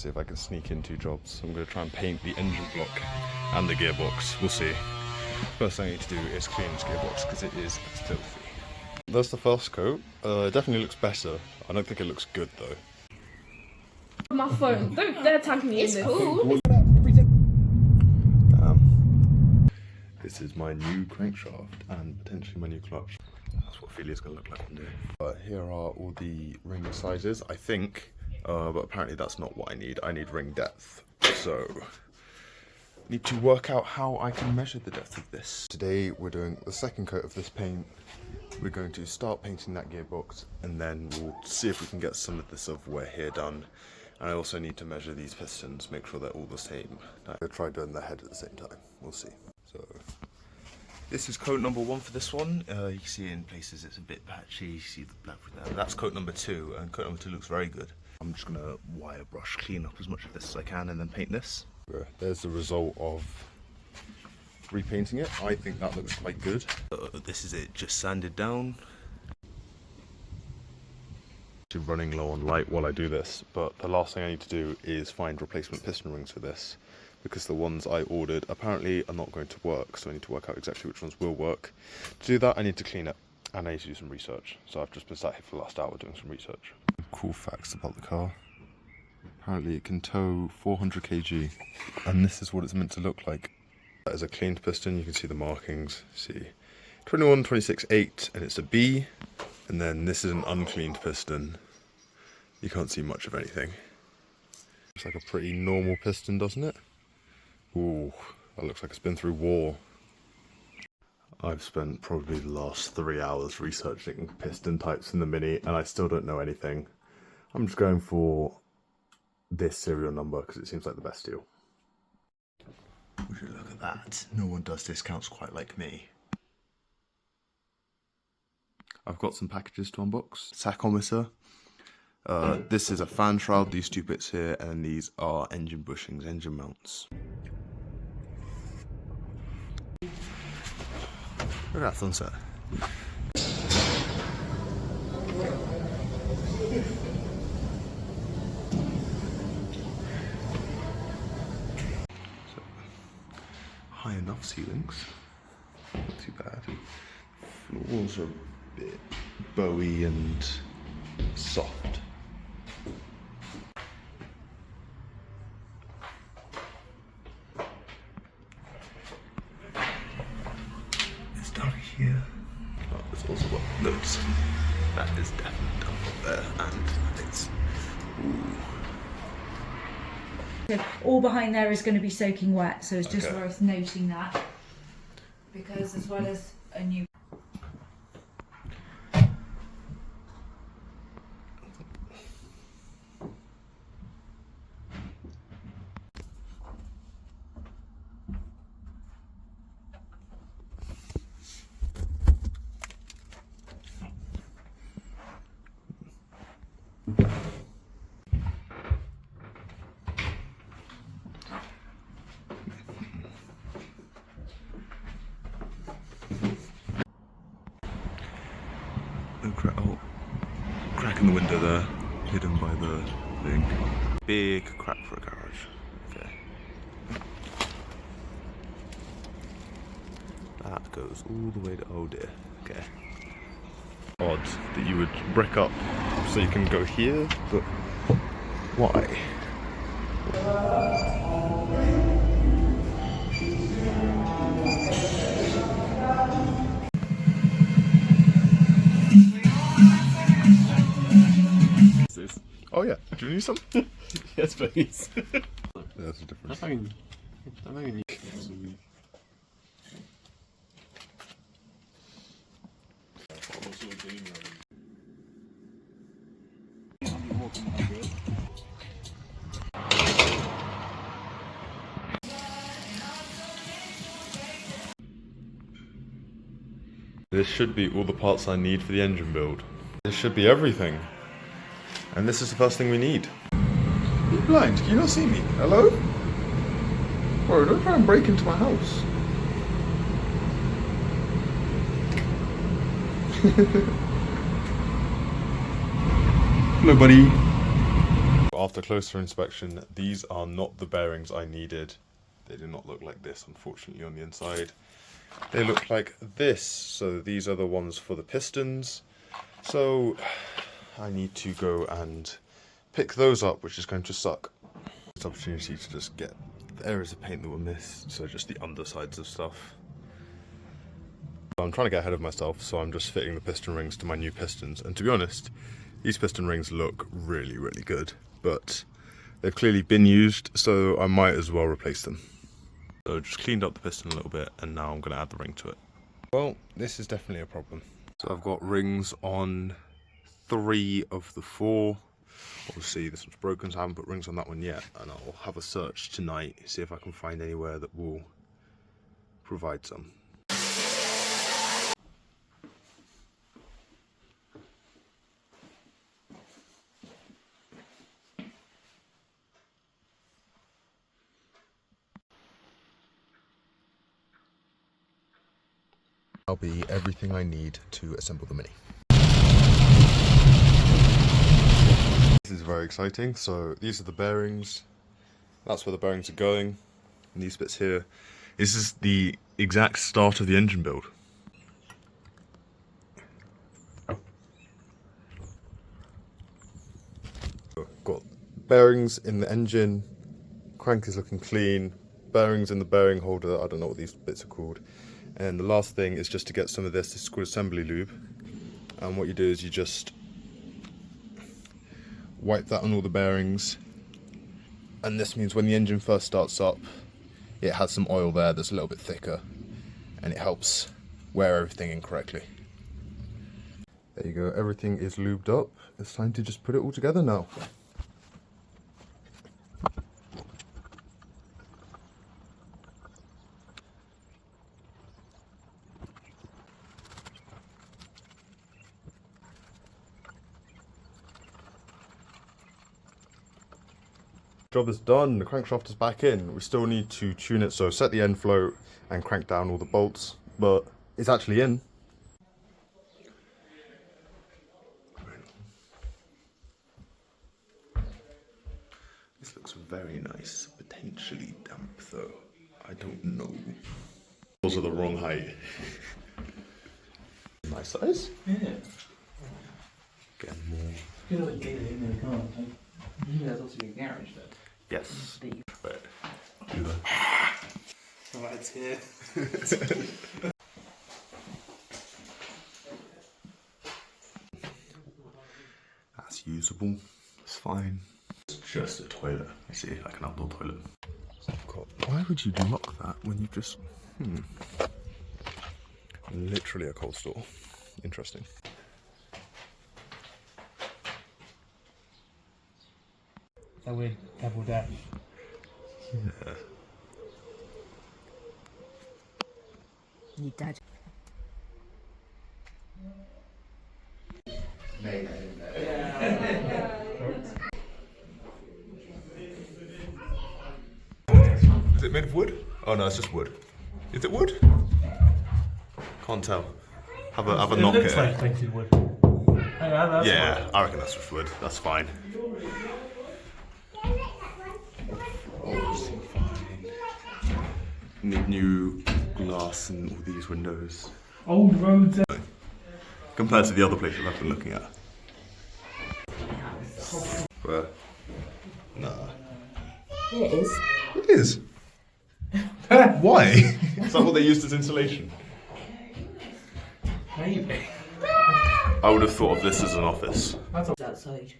see if I can sneak in 2 jobs. I'm going to try and paint the engine block and the gearbox. We'll see. First thing I need to do is clean this gearbox because it is filthy. That's the first coat. It definitely looks better. I don't think it looks good though. My phone. Don't dare tag me in this. Cool. This is my new crankshaft and potentially my new clutch. That's what Ophelia's going to look like one day. Here are all the ring sizes, I think. But apparently that's not what I need. I need ring depth. So, need to work out how I can measure the depth of this. Today we're doing the second coat of this paint. We're going to start painting that gearbox and then we'll see if we can get some of this silverware here done. And I also need to measure these pistons, make sure they're all the same. I'm going to try doing the head at the same time. We'll see. So, this is coat number 1 for this one. You can see in places it's a bit patchy. You see the black there. That's coat number 2, and coat number 2 looks very good. I'm just going to wire brush, clean up as much of this as I can, and then paint this. There's the result of repainting it. I think that looks quite good. This is it, just sanded down. Running low on light while I do this, but the last thing I need to do is find replacement piston rings for this, because the ones I ordered apparently are not going to work, so I need to work out exactly which ones will work. To do that I need to clean it, and I need to do some research, so I've just been sat here for the last hour doing some research. Cool facts about the car. Apparently it can tow 400 kg, and this is what it's meant to look like. That is a cleaned piston. You can see the markings, see 21, 26, 8, and it's a B, and then this is an uncleaned piston. You can't see much of anything. Looks like a pretty normal piston, doesn't it? Ooh, that looks like it's been through war. I've spent probably the last 3 hours researching piston types in the Mini, and I still don't know anything. I'm just going for this serial number because it seems like the best deal. Would you look at that? No one does discounts quite like me. I've got some packages to unbox. Tachometer. This is a fan shroud, these 2 bits here, and these are engine bushings, engine mounts. Look at that sunset. So, high enough ceilings, not too bad. Floors are a bit bowy and soft. It's down here. Oh, there's also got notes. That is definitely done up there, and it's all behind there is going to be soaking wet, so it's just Okay. worth noting that, because as well as a new crack in the window there, hidden by the thing. Big crack for a garage. Okay. That goes all the way to, oh dear. Okay. Odd that you would brick up so you can go here, but why? Oh yeah, do you need some? Yes, please. There's a difference. This should be all the parts I need for the engine build. This should be everything. And this is the first thing we need. You're blind, can you not see me? Hello? Bro, don't try and break into my house. Hello, buddy. after closer inspection, these are not the bearings I needed. They do not look like this, unfortunately, on the inside. They look like this. So these are the ones for the pistons. So I need to go and pick those up, which is going to suck. This opportunity to just get the areas of paint that were missed, so just the undersides of stuff. I'm trying to get ahead of myself, so I'm just fitting the piston rings to my new pistons. And to be honest, these piston rings look really, really good, but they've clearly been used, so I might as well replace them. So just cleaned up the piston a little bit, and now I'm going to add the ring to it. Well, this is definitely a problem. So I've got rings on 3 of the 4. Obviously this one's broken, so I haven't put rings on that one yet, and I'll have a search tonight, see if I can find anywhere that will provide some. That'll be everything I need to assemble the Mini. This is very exciting. So these are the bearings. That's where the bearings are going. And these bits here. This is the exact start of the engine build. Got bearings in the engine. Crank is looking clean. Bearings in the bearing holder. I don't know what these bits are called. And the last thing is just to get some of this. This is called assembly lube. And what you do is you just wipe that on all the bearings. And this means when the engine first starts up, it has some oil there that's a little bit thicker. And it helps wear everything in correctly. There you go, everything is lubed up. It's time to just put it all together now. Job is done, the crankshaft is back in. We still need to tune it, so set the end float and crank down all the bolts, but it's actually in. This looks very nice, potentially damp though, I don't know. Those are the wrong height. Nice size? Yeah. Get more. You know what you get it in the car, right? Yeah, that's also your garage though. Yes. Deep. But do that. Right here. That's usable. It's fine. It's just a toilet. I see, like an outdoor toilet. Why would you lock that when you just... Literally a cold store. Interesting. That weird double dash. Yeah. Your dad. Is it made of wood? Oh no, it's just wood. Is it wood? Can't tell. Have a knock looks at it. like painted wood. That's Yeah, I reckon that's just wood. That's fine. Need new glass in all these windows. old roads. Compared to the other places I've been looking at. Where? Nah. It is. It is. Why? Is that what they used as insulation? Maybe. I would have thought of this as an office. Outside.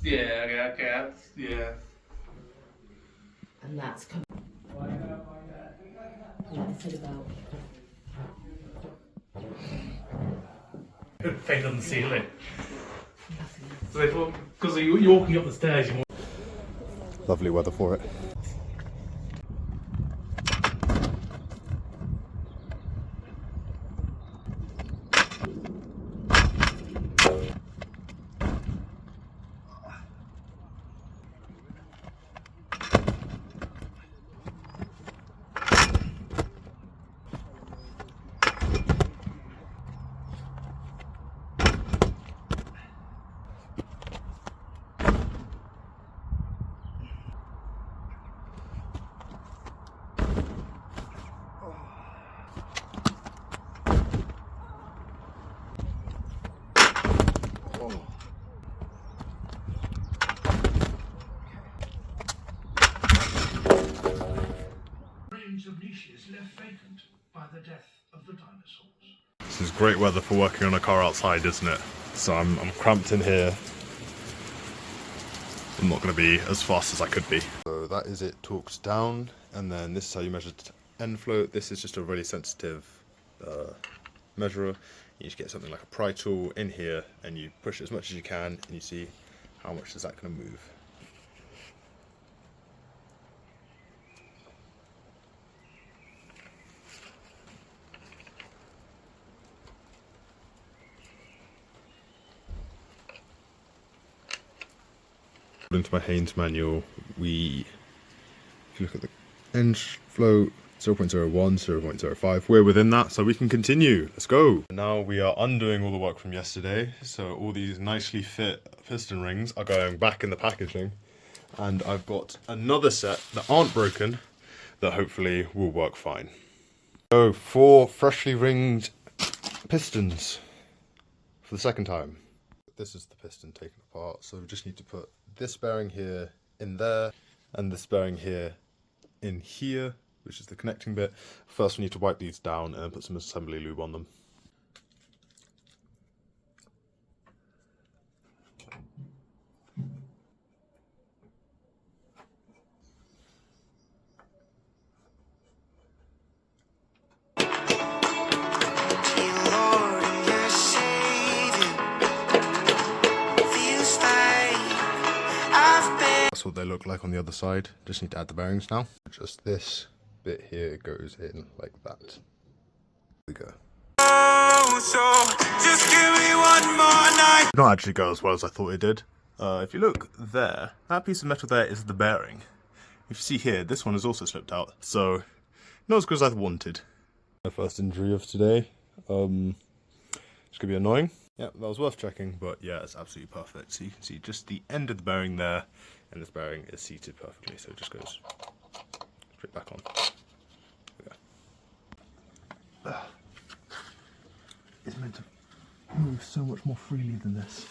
Yeah, okay, yeah. And that's coming. Like I said about. Paint on the ceiling. So they thought, because you're walking up the stairs, you Lovely weather for it. left vacant by the death of the dinosaurs. This is great weather for working on a car outside, isn't it? So I'm cramped in here. I'm not going to be as fast as I could be. So that is it torqued down, and then this is how you measure end flow. This is just a really sensitive measurer. You just get something like a pry tool in here, and you push it as much as you can, and you see how much is that going to move. Into my Haynes manual, if you look at the end flow, 0.01, 0.05, we're within that, so we can continue. Let's go. Now we are undoing all the work from yesterday, so all these nicely fit piston rings are going back in the packaging, and I've got another set that aren't broken that hopefully will work fine. So 4 freshly ringed pistons for the second time. This is the piston taken apart, so we just need to put this bearing here in there, and this bearing here in here, which is the connecting bit. First we need to wipe these down and put some assembly lube on them. That's what they look like on the other side. Just need to add the bearings now. Just this bit here goes in like that. Here we go. So just give me one more night. Did not actually go as well as I thought it did. If you look there, that piece of metal there is the bearing. If you see here, this one has also slipped out, so not as good as I wanted. My first injury of today. It's gonna be annoying. Yeah, that was worth checking, but yeah, it's absolutely perfect. So you can see just the end of the bearing there, and this bearing is seated perfectly, so it just goes straight back on. It's meant to move so much more freely than this.